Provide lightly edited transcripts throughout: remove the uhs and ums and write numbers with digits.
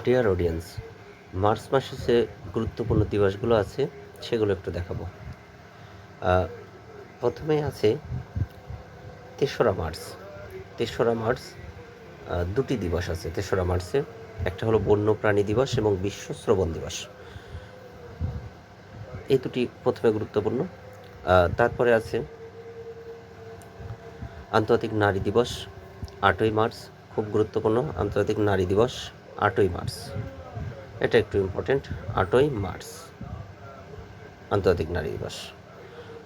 Dear audience, March মাসে যে গুরুত্বপূর্ণ দিবসগুলো আছে সেগুলো একটু দেখাবো। প্রথমে আছে ৩রা মার্চ। ৩রা মার্চ দুটি দিবস আছে ৩রা মার্চে। একটা হলো বন্যপ্রাণী দিবস এবং বিশ্ব শ্রবণ দিবস। এই দুটি প্রথমে গুরুত্বপূর্ণ। তারপরে আছে আন্তর্জাতিক নারী দিবস ৮ই মার্চ, খুব গুরুত্বপূর্ণ। আন্তর্জাতিক নারী দিবস ৮ই মার্চ, এটা একটু ইম্পর্টেন্ট। ৮ই মার্চ আন্তর্জাতিক নারী দিবস।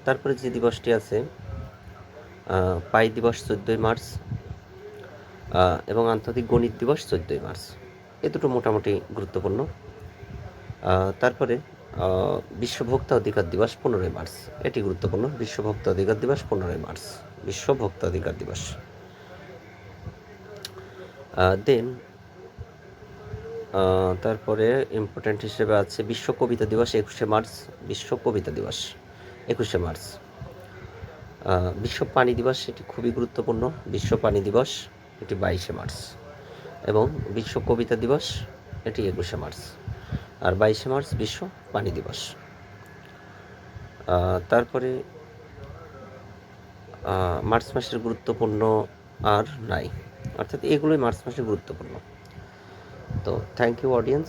তারপরে যে দিবসটি আছে পাই দিবস ১৪ই মার্চ এবং আন্তর্জাতিক গণিত দিবস ১৪ই মার্চ। এ দুটো মোটামুটি গুরুত্বপূর্ণ। তারপরে বিশ্ব ভোক্তা অধিকার দিবস ১৫ই মার্চ, এটি গুরুত্বপূর্ণ। বিশ্ব ভোক্তা অধিকার দিবস ১৫ই মার্চ, বিশ্ব ভোক্তা অধিকার দিবস। দেন তারপরে ইম্পর্ট্যান্ট হিসেবে আছে বিশ্ব কবিতা দিবস ২১শে মার্চ, বিশ্ব কবিতা দিবস ২১শে মার্চ। বিশ্ব পানি দিবস, এটি খুবই গুরুত্বপূর্ণ। বিশ্ব পানি দিবস এটি ২২শে মার্চ এবং বিশ্ব কবিতা দিবস এটি ২১শে মার্চ, আর ২২শে মার্চ বিশ্ব পানি দিবস। তারপরে মার্চ মাসের গুরুত্বপূর্ণ আর নাই, অর্থাৎ এগুলোই মার্চ মাসের গুরুত্বপূর্ণ। তো থ্যাংক ইউ অডিয়েন্স।